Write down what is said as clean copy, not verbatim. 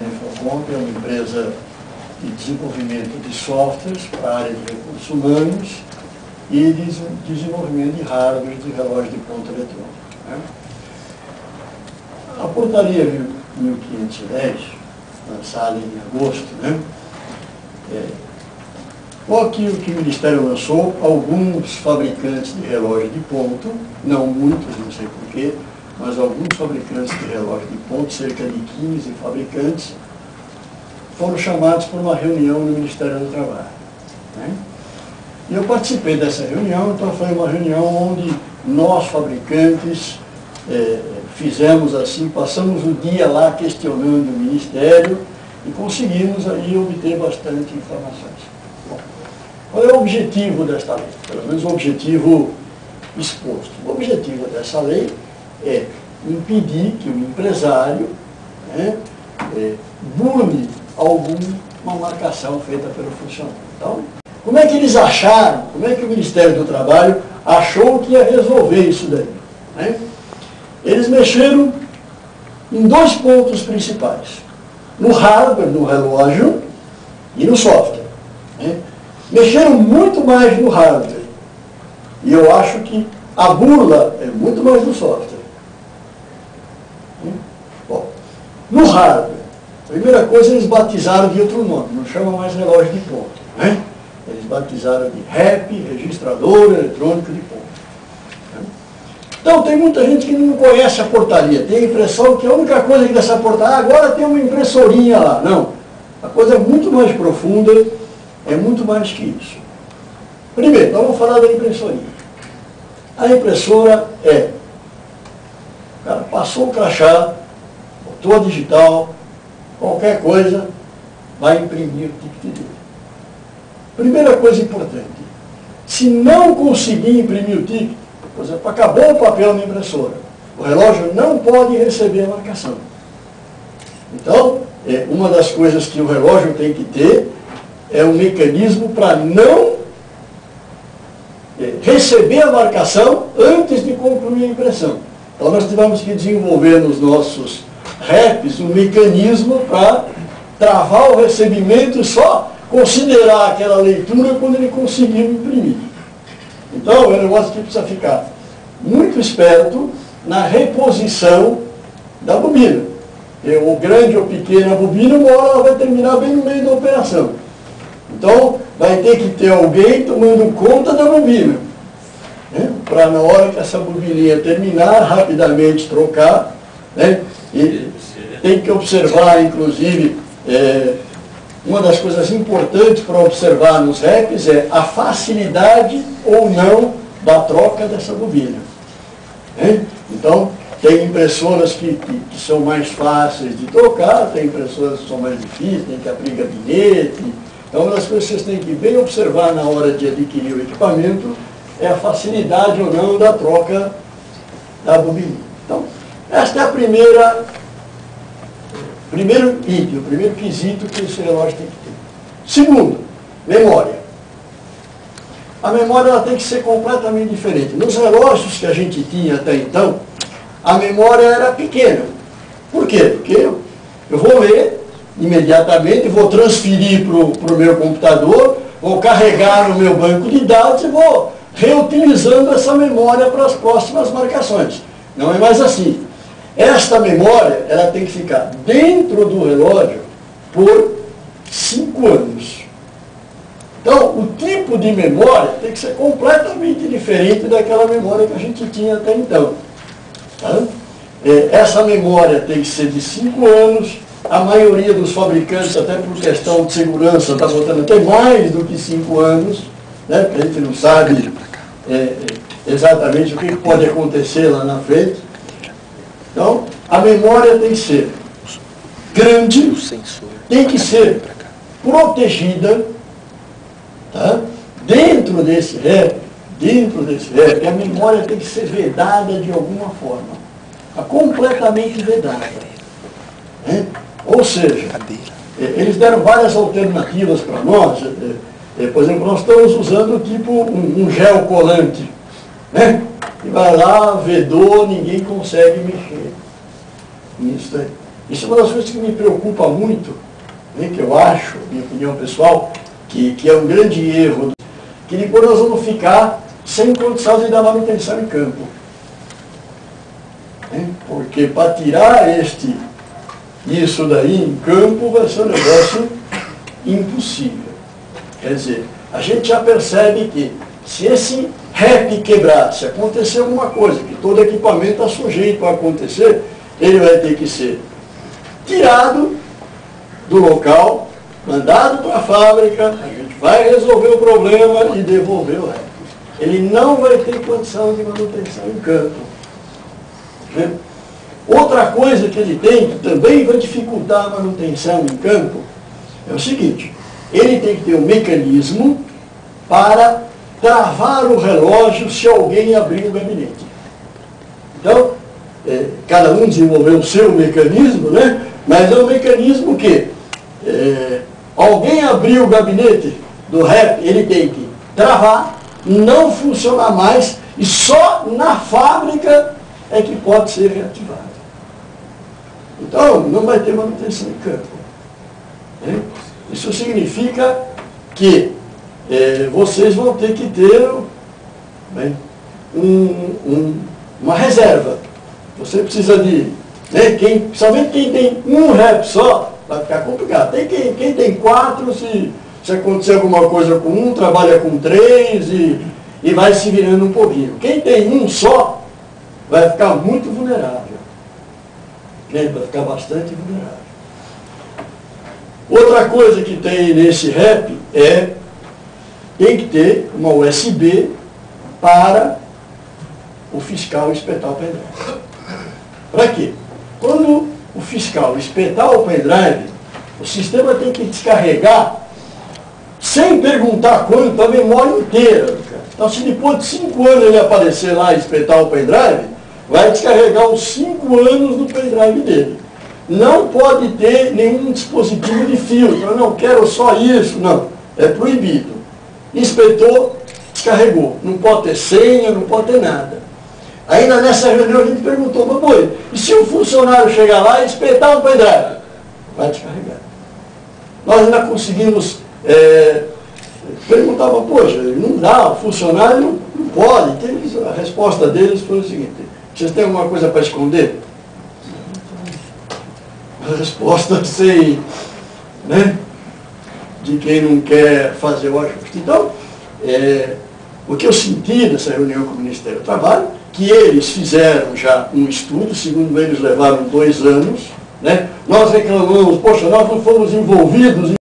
Infocomp é uma empresa de desenvolvimento de softwares para a área de recursos humanos e de desenvolvimento de hardware de relógio de ponto eletrônico. Né? A portaria 1510, lançada em agosto, né? Aqui o que o Ministério lançou, alguns fabricantes de relógio de ponto, não muitos, não sei porquê, mas alguns fabricantes de relógio de ponto, cerca de 15 fabricantes, foram chamados para uma reunião no Ministério do Trabalho. Né? E eu participei dessa reunião, então foi uma reunião onde nós, fabricantes, fizemos assim, passamos o dia lá questionando o Ministério e conseguimos aí obter bastante informações. Bom, qual é o objetivo desta lei? Pelo menos o objetivo exposto. O objetivo dessa lei é impedir que o empresário, né, burle alguma marcação feita pelo funcionário. Então, como é que eles acharam, como é que o Ministério do Trabalho achou que ia resolver isso daí? Né? Eles mexeram em dois pontos principais. No hardware, no relógio, e no software. Né? Mexeram muito mais no hardware. E eu acho que a burla é muito mais no software. Bom, no hardware, a primeira coisa eles batizaram de outro nome, não chamam mais relógio de ponto. Né? Eles batizaram de REP, registrador eletrônico de ponto. Então tem muita gente que não conhece a portaria, tem a impressão que a única coisa que dessa portaria, agora tem uma impressorinha lá. Não, a coisa é muito mais profunda, é muito mais que isso. Primeiro, vamos falar da impressorinha. A impressora o cara passou o crachá, botou a digital, qualquer coisa, vai imprimir o ticket dele. Primeira coisa importante, se não conseguir imprimir o ticket, por exemplo, acabou o papel na impressora, o relógio não pode receber a marcação. Então, uma das coisas que o relógio tem que ter é um mecanismo para não receber a marcação antes de concluir a impressão. Então nós tivemos que desenvolver nos nossos REPs um mecanismo para travar o recebimento e só considerar aquela leitura quando ele conseguiu imprimir. Então é um negócio que precisa ficar muito esperto na reposição da bobina. O grande ou pequena bobina, uma hora ela vai terminar bem no meio da operação. Então vai ter que ter alguém tomando conta da bobina. Né? Para na hora que essa bobininha terminar, rapidamente trocar. Né? E tem que observar, inclusive, uma das coisas importantes para observar nos REPs é a facilidade ou não da troca dessa bobina. Né? Então, tem impressoras que são mais fáceis de trocar, tem impressoras que são mais difíceis, tem que abrir gabinete. Então, uma das coisas que vocês têm que bem observar na hora de adquirir o equipamento é a facilidade ou não da troca da bobina. Então, esta é a primeiro item, o primeiro quesito que esse relógio tem que ter. Segundo, memória. A memória ela tem que ser completamente diferente. Nos relógios que a gente tinha até então, a memória era pequena. Por quê? Porque eu vou ler imediatamente, vou transferir para o meu computador, vou carregar no meu banco de dados e vou reutilizando essa memória para as próximas marcações. Não é mais assim. Esta memória, ela tem que ficar dentro do relógio por 5 anos. Então, o tipo de memória tem que ser completamente diferente daquela memória que a gente tinha até então. Tá? Essa memória tem que ser de 5 anos. A maioria dos fabricantes, até por questão de segurança, está botando até mais do que 5 anos, né? Porque a gente não sabe exatamente o que pode acontecer lá na frente. Então, a memória tem que ser grande, tem que ser protegida, tá? Dentro desse REP, a memória tem que ser vedada de alguma forma, tá? Completamente vedada. Né? Ou seja, eles deram várias alternativas para nós. Por exemplo, nós estamos usando tipo um gel colante, né? E vai lá, vedou, ninguém consegue mexer nisso aí. Isso é uma das coisas que me preocupa muito, né, que eu acho, minha opinião pessoal, que é um grande erro, que depois nós vamos ficar sem condição de dar manutenção em campo. Né? Porque para tirar isso daí em campo vai ser um negócio impossível. Quer dizer, a gente já percebe que se esse REP quebrar, se acontecer alguma coisa, que todo equipamento está sujeito a acontecer, ele vai ter que ser tirado do local, mandado para a fábrica, a gente vai resolver o problema e devolver o REP. Ele não vai ter condição de manutenção em campo. Né? Outra coisa que ele tem, que também vai dificultar a manutenção em campo, é o seguinte: ele tem que ter um mecanismo para travar o relógio se alguém abrir o gabinete. Então, cada um desenvolveu o seu mecanismo, né? Mas é um mecanismo que alguém abriu o gabinete do REP, ele tem que travar, não funcionar mais, e só na fábrica é que pode ser reativado. Então, não vai ter manutenção em campo. Né? Isso significa que vocês vão ter que ter, né, uma reserva. Você precisa de... Né, principalmente quem tem um REP só, vai ficar complicado. Tem quem tem 4, se acontecer alguma coisa com um, trabalha com 3 e vai se virando um pouquinho. Quem tem um só, vai ficar muito vulnerável. Né, vai ficar bastante vulnerável. Outra coisa que tem nesse REP tem que ter uma USB para o fiscal espetar o pendrive. Para quê? Quando o fiscal espetar o pendrive, o sistema tem que descarregar, sem perguntar quanto, a memória inteira. Então, se depois de 5 anos ele aparecer lá e espetar o pendrive, vai descarregar os 5 anos do pendrive dele. Não pode ter nenhum dispositivo de filtro. Eu não quero só isso, não. É proibido. Espetou, descarregou. Não pode ter senha, não pode ter nada. Ainda nessa reunião a gente perguntou, mas e se o funcionário chegar lá e espetar o pendrive? Vai descarregar. Nós ainda conseguimos perguntar, mas poxa, não dá, o funcionário não pode. A resposta deles foi o seguinte: vocês têm alguma coisa para esconder? A resposta sem, né, de quem não quer fazer o ajuste. Então, o que eu senti dessa reunião com o Ministério do Trabalho, que eles fizeram já um estudo, segundo eles levaram 2 anos, né? Nós reclamamos, poxa, nós não fomos envolvidos